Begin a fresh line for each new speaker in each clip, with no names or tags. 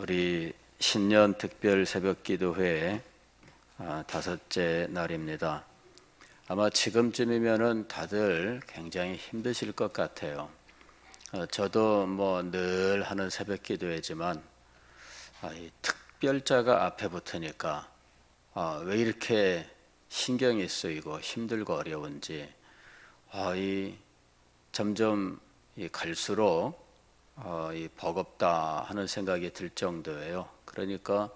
우리 신년 특별 새벽 기도회 다섯째 날입니다. 아마 지금쯤이면은 다들 굉장히 힘드실 것 같아요. 저도 뭐 늘 하는 새벽 기도회지만 이 특별자가 앞에 붙으니까 왜 이렇게 신경이 쓰이고 힘들고 어려운지 이 점점 갈수록 이 버겁다 하는 생각이 들 정도예요. 그러니까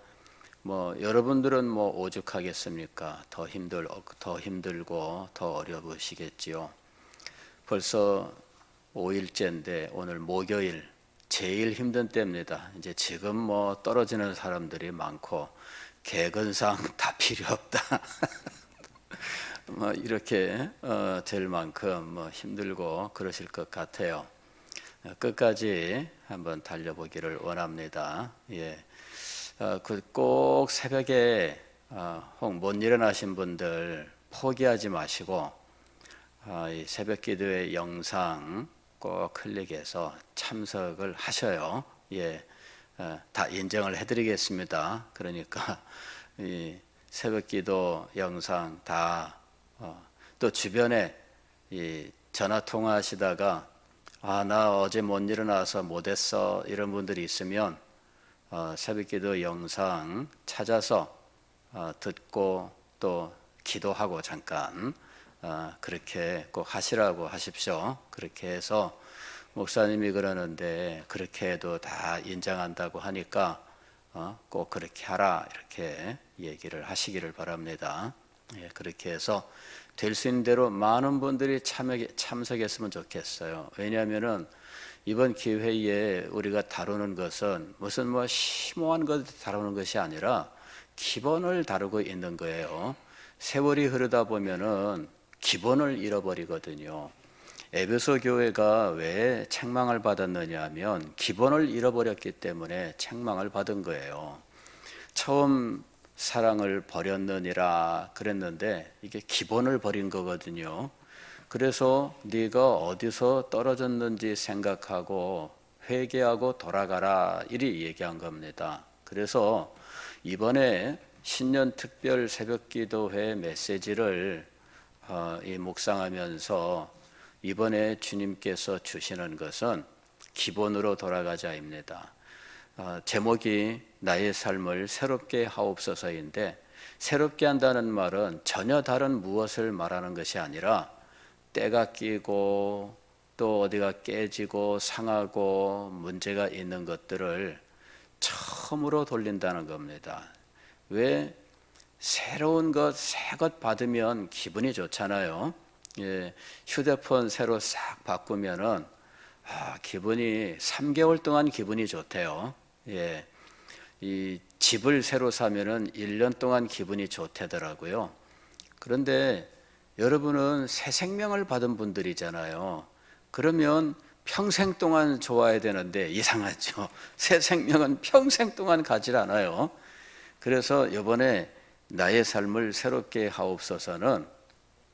뭐 여러분들은 뭐 오죽하겠습니까? 더 힘들고 더 어려우시겠지요. 벌써 5일째인데 오늘 목요일 제일 힘든 때입니다. 이제 지금 뭐 떨어지는 사람들이 많고 개근상 다 필요 없다. 뭐 이렇게 될 만큼 뭐 힘들고 그러실 것 같아요. 끝까지 한번 달려보기를 원합니다. 꼭 새벽에 혹 못 일어나신 분들 포기하지 마시고 이 새벽기도의 영상 꼭 클릭해서 참석을 하셔요. 다 인정을 해드리겠습니다. 그러니까 이 새벽기도 영상 다 또 주변에 이 전화 통화하시다가 나 어제 못 일어나서 못했어 이런 분들이 있으면 새벽기도 영상 찾아서 듣고 또 기도하고 잠깐 그렇게 꼭 하시라고 하십시오. 그렇게 해서 목사님이 그러는데 그렇게 해도 다 인정한다고 하니까 꼭 그렇게 하라 이렇게 얘기를 하시기를 바랍니다. 그렇게 해서 될 수 있는 대로 많은 분들이 참석했으면 좋겠어요. 왜냐하면은 이번 기회에 우리가 다루는 것은 무슨 뭐 심오한 것을 다루는 것이 아니라 기본을 다루고 있는 거예요. 세월이 흐르다 보면은 기본을 잃어버리거든요. 에베소 교회가 왜 책망을 받았느냐 하면 기본을 잃어버렸기 때문에 책망을 받은 거예요. 처음 사랑을 버렸느니라 그랬는데 이게 기본을 버린 거거든요. 그래서 네가 어디서 떨어졌는지 생각하고 회개하고 돌아가라 이리 얘기한 겁니다. 그래서 이번에 신년 특별 새벽기도회 메시지를 묵상하면서 이번에 주님께서 주시는 것은 기본으로 돌아가자입니다. 제목이 나의 삶을 새롭게 하옵소서인데 새롭게 한다는 말은 전혀 다른 무엇을 말하는 것이 아니라 때가 끼고 또 어디가 깨지고 상하고 문제가 있는 것들을 처음으로 돌린다는 겁니다. 왜? 새로운 것, 새 것 받으면 기분이 좋잖아요. 휴대폰 새로 싹 바꾸면은 기분이 3개월 동안 기분이 좋대요. 이 집을 새로 사면은 1년 동안 기분이 좋대더라고요. 그런데 여러분은 새 생명을 받은 분들이잖아요. 그러면 평생 동안 좋아야 되는데 이상하죠. 새 생명은 평생 동안 가질 않아요. 그래서 이번에 나의 삶을 새롭게 하옵소서는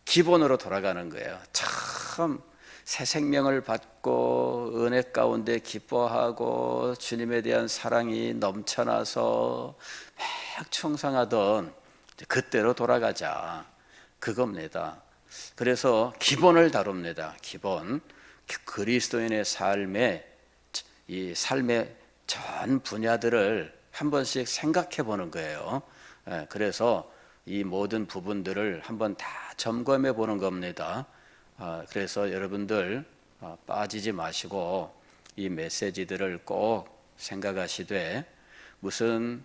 기본으로 돌아가는 거예요. 참 새 생명을 받고 은혜 가운데 기뻐하고 주님에 대한 사랑이 넘쳐나서 막 충성하던 그때로 돌아가자 그겁니다. 그래서 기본을 다룹니다. 기본 그리스도인의 이 삶의 전 분야들을 한 번씩 생각해 보는 거예요. 그래서 이 모든 부분들을 한번 다 점검해 보는 겁니다. 그래서 여러분들 빠지지 마시고 이 메시지들을 꼭 생각하시되 무슨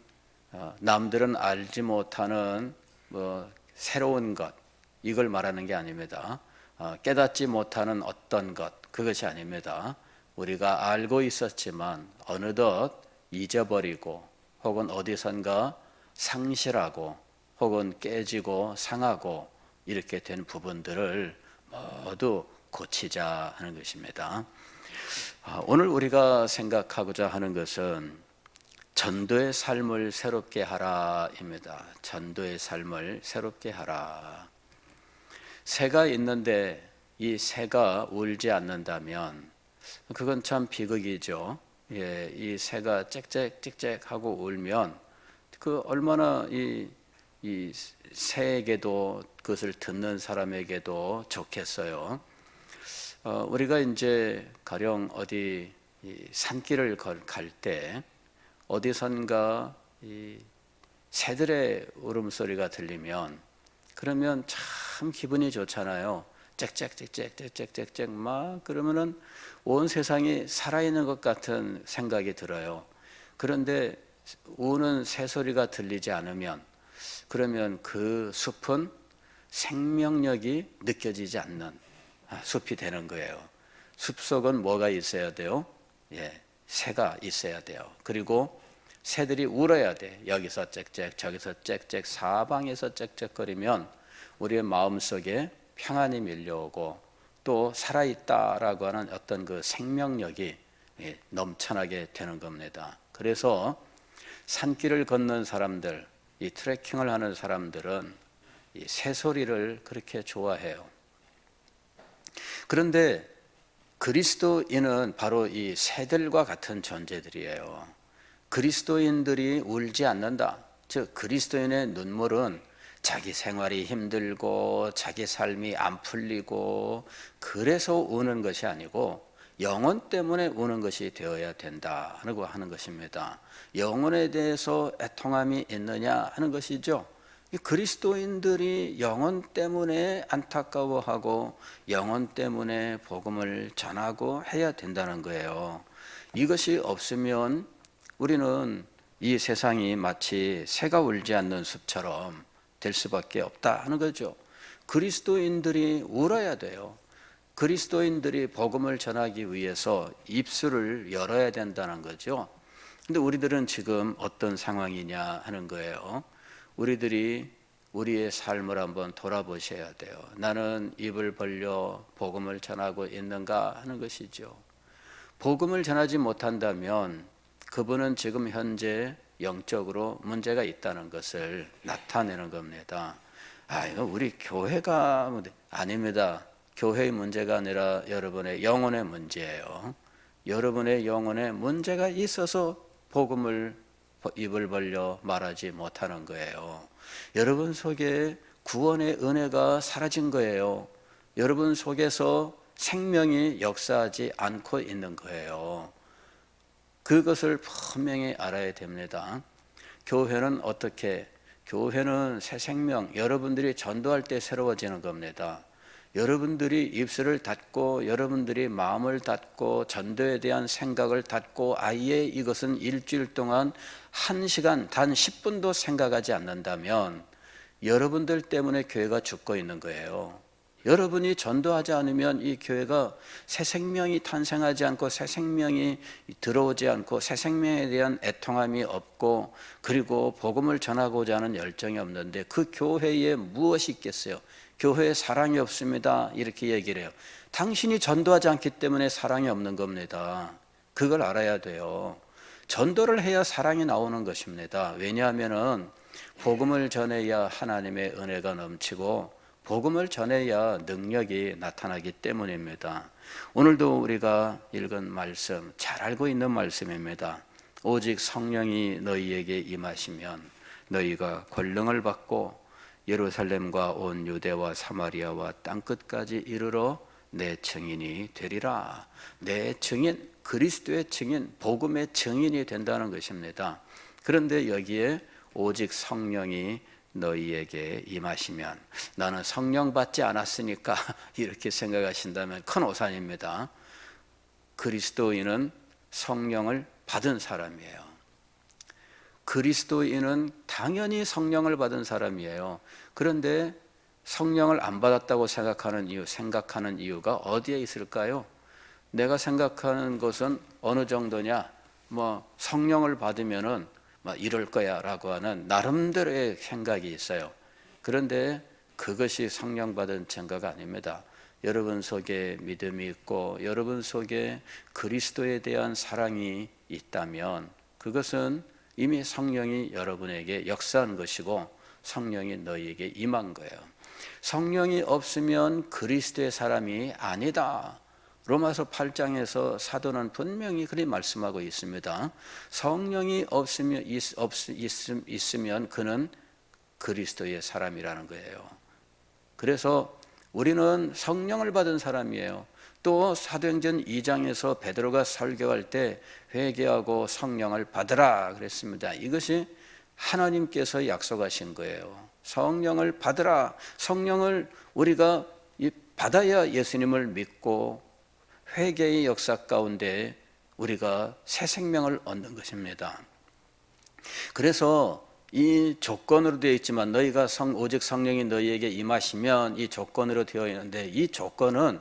남들은 알지 못하는 뭐 새로운 것 이걸 말하는 게 아닙니다. 깨닫지 못하는 어떤 것 그것이 아닙니다. 우리가 알고 있었지만 어느덧 잊어버리고 혹은 어디선가 상실하고 혹은 깨지고 상하고 이렇게 된 부분들을 모두 고치자 하는 것입니다. 오늘 우리가 생각하고자 하는 것은 전도의 삶을 새롭게 하라입니다. 전도의 삶을 새롭게 하라. 새가 있는데 이 새가 울지 않는다면 그건 참 비극이죠. 이 새가 짹짹짹짹 하고 울면 그 얼마나 이 새에게도 그것을 듣는 사람에게도 좋겠어요. 우리가 이제 가령 어디 이 산길을 갈 때 어디선가 이 새들의 울음소리가 들리면 그러면 참 기분이 좋잖아요. 짹짹짹짹짹짹짹 막 그러면은 온 세상이 살아있는 것 같은 생각이 들어요. 그런데 우는 새소리가 들리지 않으면 그러면 그 숲은 생명력이 느껴지지 않는 숲이 되는 거예요. 숲속은 뭐가 있어야 돼요? 새가 있어야 돼요. 그리고 새들이 울어야 돼. 여기서 짹짹 저기서 짹짹 사방에서 짹짹거리면 우리의 마음속에 평안이 밀려오고 또 살아있다라고 하는 어떤 그 생명력이 넘쳐나게 되는 겁니다. 그래서 산길을 걷는 사람들, 이 트레킹을 하는 사람들은 이 새소리를 그렇게 좋아해요. 그런데 그리스도인은 바로 이 새들과 같은 존재들이에요. 그리스도인들이 울지 않는다. 즉 그리스도인의 눈물은 자기 생활이 힘들고 자기 삶이 안 풀리고 그래서 우는 것이 아니고 영혼 때문에 우는 것이 되어야 된다고 하는 것입니다. 영혼에 대해서 애통함이 있느냐 하는 것이죠. 그리스도인들이 영혼 때문에 안타까워하고 영혼 때문에 복음을 전하고 해야 된다는 거예요. 이것이 없으면 우리는 이 세상이 마치 새가 울지 않는 숲처럼 될 수밖에 없다 하는 거죠. 그리스도인들이 울어야 돼요. 그리스도인들이 복음을 전하기 위해서 입술을 열어야 된다는 거죠. 근데 우리들은 지금 어떤 상황이냐 하는 거예요. 우리들이 우리의 삶을 한번 돌아보셔야 돼요. 나는 입을 벌려 복음을 전하고 있는가 하는 것이죠. 복음을 전하지 못한다면 그분은 지금 현재 영적으로 문제가 있다는 것을 나타내는 겁니다. 이거 우리 교회가 아닙니다. 교회의 문제가 아니라 여러분의 영혼의 문제예요. 여러분의 영혼에 문제가 있어서 복음을 입을 벌려 말하지 못하는 거예요. 여러분 속에 구원의 은혜가 사라진 거예요. 여러분 속에서 생명이 역사하지 않고 있는 거예요. 그것을 분명히 알아야 됩니다. 교회는 어떻게? 교회는 새 생명, 여러분들이 전도할 때 새로워지는 겁니다. 여러분들이 입술을 닫고 여러분들이 마음을 닫고 전도에 대한 생각을 닫고 아예 이것은 일주일 동안 1시간 단 10분도 생각하지 않는다면 여러분들 때문에 교회가 죽고 있는 거예요. 여러분이 전도하지 않으면 이 교회가 새 생명이 탄생하지 않고 새 생명이 들어오지 않고 새 생명에 대한 애통함이 없고 그리고 복음을 전하고자 하는 열정이 없는데 그 교회에 무엇이 있겠어요? 교회에 사랑이 없습니다. 이렇게 얘기를 해요. 당신이 전도하지 않기 때문에 사랑이 없는 겁니다. 그걸 알아야 돼요. 전도를 해야 사랑이 나오는 것입니다. 왜냐하면 복음을 전해야 하나님의 은혜가 넘치고 복음을 전해야 능력이 나타나기 때문입니다. 오늘도 우리가 읽은 말씀 잘 알고 있는 말씀입니다. 오직 성령이 너희에게 임하시면 너희가 권능을 받고 예루살렘과 온 유대와 사마리아와 땅끝까지 이르러 내 증인이 되리라. 내 증인, 그리스도의 증인, 복음의 증인이 된다는 것입니다. 그런데 여기에 오직 성령이 너희에게 임하시면, 나는 성령 받지 않았으니까 이렇게 생각하신다면 큰 오산입니다. 그리스도인은 성령을 받은 사람이에요. 그리스도인은 당연히 성령을 받은 사람이에요. 그런데 성령을 안 받았다고 생각하는 이유가 어디에 있을까요? 내가 생각하는 것은 어느 정도냐? 성령을 받으면은 이럴 거야 라고 하는 나름대로의 생각이 있어요. 그런데 그것이 성령 받은 증거가 아닙니다. 여러분 속에 믿음이 있고 여러분 속에 그리스도에 대한 사랑이 있다면 그것은 이미 성령이 여러분에게 역사한 것이고 성령이 너희에게 임한 거예요. 성령이 없으면 그리스도의 사람이 아니다. 로마서 8장에서 사도는 분명히 그리 말씀하고 있습니다. 성령이 있으면 그는 그리스도의 사람이라는 거예요. 그래서 우리는 성령을 받은 사람이에요. 또 사도행전 2장에서 베드로가 설교할 때 회개하고 성령을 받으라 그랬습니다. 이것이 하나님께서 약속하신 거예요. 성령을 받으라. 성령을 우리가 받아야 예수님을 믿고 회개의 역사 가운데 우리가 새 생명을 얻는 것입니다. 그래서 이 조건으로 되어 있지만 너희가 오직 성령이 너희에게 임하시면, 이 조건으로 되어 있는데, 이 조건은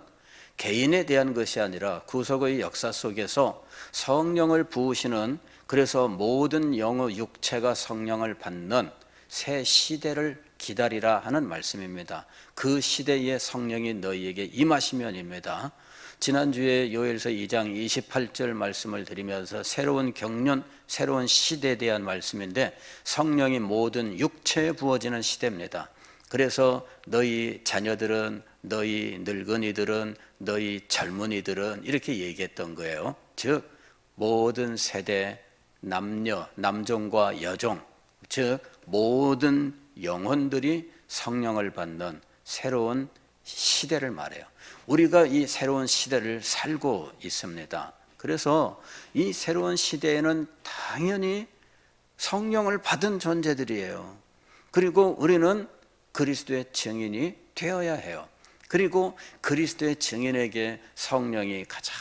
개인에 대한 것이 아니라 구속의 역사 속에서 성령을 부으시는, 그래서 모든 영의 육체가 성령을 받는 새 시대를 기다리라 하는 말씀입니다. 그 시대에 성령이 너희에게 임하시면입니다. 지난주에 요엘서 2장 28절 말씀을 드리면서 새로운 경륜, 새로운 시대에 대한 말씀인데, 성령이 모든 육체에 부어지는 시대입니다. 그래서 너희 자녀들은, 너희 늙은이들은, 너희 젊은이들은 이렇게 얘기했던 거예요. 즉 모든 세대, 남녀, 남종과 여종, 즉 모든 영혼들이 성령을 받는 새로운 시대를 말해요. 우리가 이 새로운 시대를 살고 있습니다. 그래서 이 새로운 시대에는 당연히 성령을 받은 존재들이에요. 그리고 우리는 그리스도의 증인이 되어야 해요. 그리고 그리스도의 증인에게 성령이 가장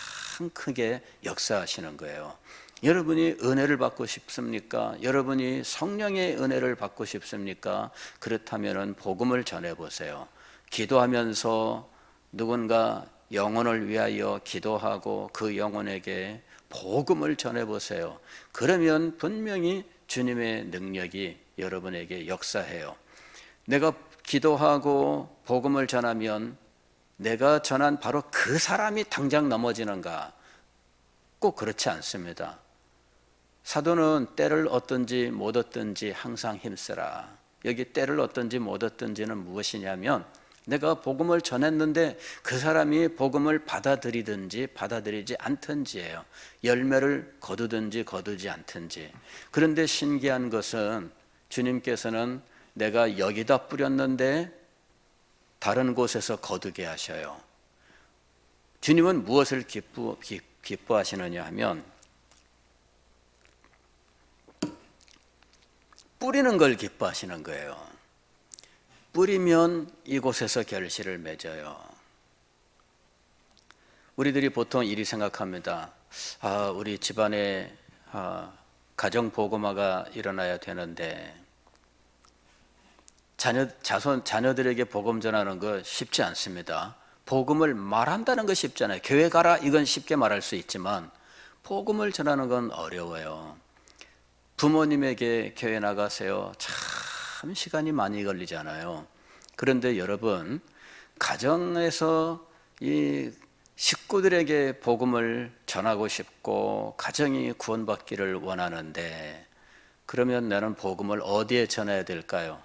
크게 역사하시는 거예요. 여러분이 은혜를 받고 싶습니까? 여러분이 성령의 은혜를 받고 싶습니까? 그렇다면 복음을 전해보세요. 기도하면서 누군가 영혼을 위하여 기도하고 그 영혼에게 복음을 전해보세요. 그러면 분명히 주님의 능력이 여러분에게 역사해요. 내가 기도하고 복음을 전하면 내가 전한 바로 그 사람이 당장 넘어지는가? 꼭 그렇지 않습니다. 사도는 때를 얻든지 못 얻든지 항상 힘쓰라. 여기 때를 얻든지 못 얻든지는 무엇이냐면, 내가 복음을 전했는데 그 사람이 복음을 받아들이든지 받아들이지 않든지예요. 열매를 거두든지 거두지 않든지. 그런데 신기한 것은 주님께서는 내가 여기다 뿌렸는데 다른 곳에서 거두게 하셔요. 주님은 무엇을 기뻐하시느냐 하면 뿌리는 걸 기뻐하시는 거예요. 뿌리면 이곳에서 결실을 맺어요. 우리들이 보통 이리 생각합니다. 우리 집안에 가정복음화가 일어나야 되는데 자녀들에게 복음 전하는 거 쉽지 않습니다. 복음을 말한다는 거 쉽잖아요. 교회 가라 이건 쉽게 말할 수 있지만 복음을 전하는 건 어려워요. 부모님에게 교회 나가세요. 참 시간이 많이 걸리잖아요. 그런데 여러분, 가정에서 이 식구들에게 복음을 전하고 싶고 가정이 구원받기를 원하는데, 그러면 나는 복음을 어디에 전해야 될까요?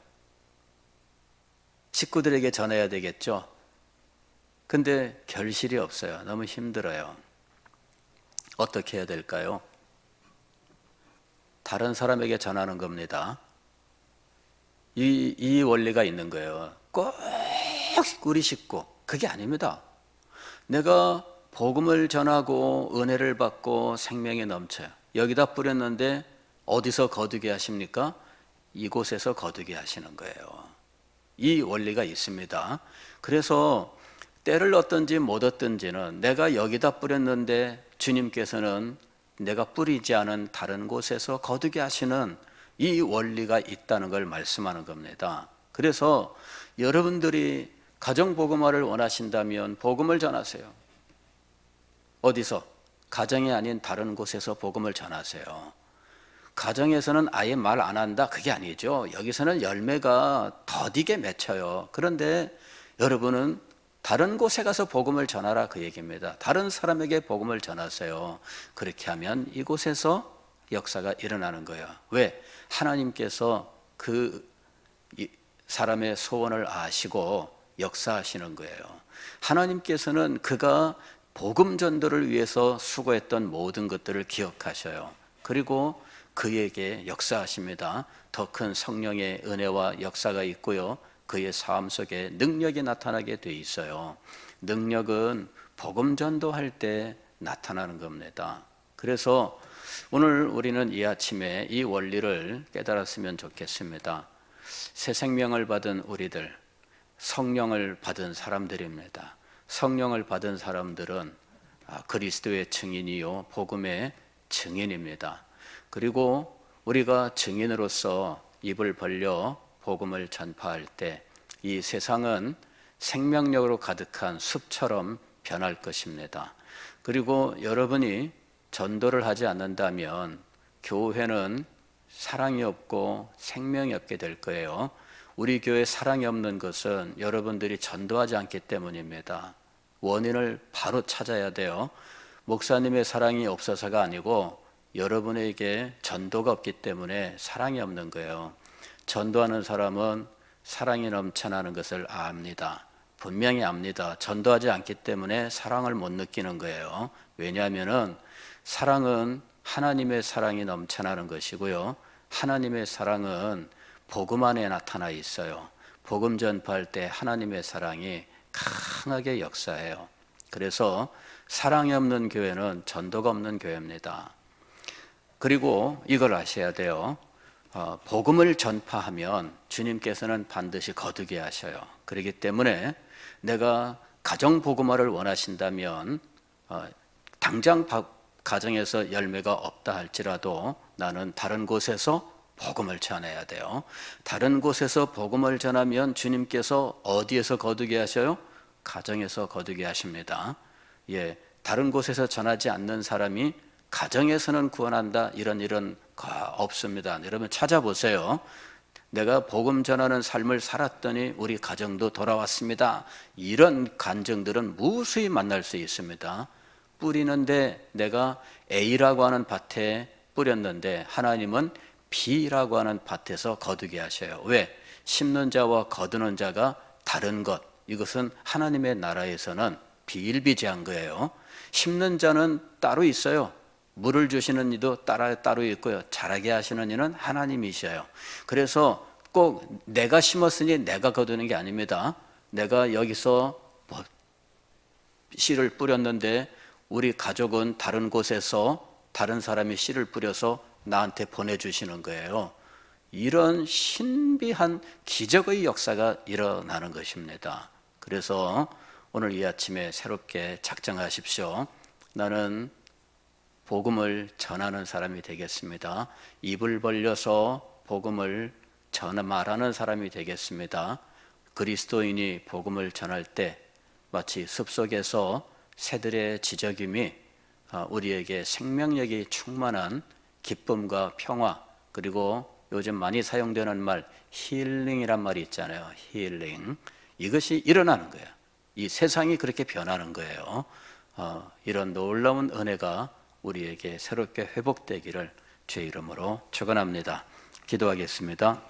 식구들에게 전해야 되겠죠. 근데 결실이 없어요. 너무 힘들어요. 어떻게 해야 될까요? 다른 사람에게 전하는 겁니다. 이 원리가 있는 거예요. 꼭 우리 식구, 그게 아닙니다. 내가 복음을 전하고 은혜를 받고 생명이 넘쳐요. 여기다 뿌렸는데 어디서 거두게 하십니까? 이곳에서 거두게 하시는 거예요. 이 원리가 있습니다. 그래서 때를 얻든지 못 얻든지는 내가 여기다 뿌렸는데 주님께서는 내가 뿌리지 않은 다른 곳에서 거두게 하시는 이 원리가 있다는 걸 말씀하는 겁니다. 그래서 여러분들이 가정복음화를 원하신다면 복음을 전하세요. 어디서? 가정이 아닌 다른 곳에서 복음을 전하세요. 가정에서는 아예 말 안 한다, 그게 아니죠. 여기서는 열매가 더디게 맺혀요. 그런데 여러분은 다른 곳에 가서 복음을 전하라, 그 얘기입니다. 다른 사람에게 복음을 전하세요. 그렇게 하면 이곳에서 역사가 일어나는 거예요. 왜? 하나님께서 그 사람의 소원을 아시고 역사하시는 거예요. 하나님께서는 그가 복음 전도를 위해서 수고했던 모든 것들을 기억하셔요. 그리고 그에게 역사하십니다. 더 큰 성령의 은혜와 역사가 있고요. 그의 삶 속에 능력이 나타나게 돼 있어요. 능력은 복음 전도할 때 나타나는 겁니다. 그래서 오늘 우리는 이 아침에 이 원리를 깨달았으면 좋겠습니다. 새 생명을 받은 우리들, 성령을 받은 사람들입니다. 성령을 받은 사람들은 그리스도의 증인이요 복음의 증인입니다. 그리고 우리가 증인으로서 입을 벌려 복음을 전파할 때 이 세상은 생명력으로 가득한 숲처럼 변할 것입니다. 그리고 여러분이 전도를 하지 않는다면 교회는 사랑이 없고 생명이 없게 될 거예요. 우리 교회에 사랑이 없는 것은 여러분들이 전도하지 않기 때문입니다. 원인을 바로 찾아야 돼요. 목사님의 사랑이 없어서가 아니고 여러분에게 전도가 없기 때문에 사랑이 없는 거예요. 전도하는 사람은 사랑이 넘쳐나는 것을 압니다. 분명히 압니다. 전도하지 않기 때문에 사랑을 못 느끼는 거예요. 왜냐하면 사랑은 하나님의 사랑이 넘쳐나는 것이고요. 하나님의 사랑은 복음 안에 나타나 있어요. 복음 전파할 때 하나님의 사랑이 강하게 역사해요. 그래서 사랑이 없는 교회는 전도가 없는 교회입니다. 그리고 이걸 아셔야 돼요. 복음을 전파하면 주님께서는 반드시 거두게 하셔요. 그렇기 때문에 내가 가정 복음화를 원하신다면 당장 가정에서 열매가 없다 할지라도 나는 다른 곳에서 복음을 전해야 돼요. 다른 곳에서 복음을 전하면 주님께서 어디에서 거두게 하셔요? 가정에서 거두게 하십니다. 다른 곳에서 전하지 않는 사람이 가정에서는 구원한다 이런 없습니다. 여러분 찾아보세요. 내가 복음 전하는 삶을 살았더니 우리 가정도 돌아왔습니다. 이런 간증들은 무수히 만날 수 있습니다. 뿌리는데 내가 A라고 하는 밭에 뿌렸는데 하나님은 B라고 하는 밭에서 거두게 하셔요. 왜? 심는 자와 거두는 자가 다른 것. 이것은 하나님의 나라에서는 비일비재한 거예요. 심는 자는 따로 있어요. 물을 주시는 이도 따로 있고요. 자라게 하시는 이는 하나님이셔요. 그래서 꼭 내가 심었으니 내가 거두는 게 아닙니다. 내가 여기서 씨를 뿌렸는데 우리 가족은 다른 곳에서 다른 사람이 씨를 뿌려서 나한테 보내주시는 거예요. 이런 신비한 기적의 역사가 일어나는 것입니다. 그래서 오늘 이 아침에 새롭게 작정하십시오. 나는 복음을 전하는 사람이 되겠습니다. 입을 벌려서 복음을 말하는 사람이 되겠습니다. 그리스도인이 복음을 전할 때 마치 숲속에서 새들의 지저귀이 우리에게 생명력이 충만한 기쁨과 평화, 그리고 요즘 많이 사용되는 말 힐링이란 말이 있잖아요. 힐링. 이것이 일어나는 거예요. 이 세상이 그렇게 변하는 거예요. 이런 놀라운 은혜가 우리에게 새롭게 회복되기를 주의 이름으로 축원합니다. 기도하겠습니다.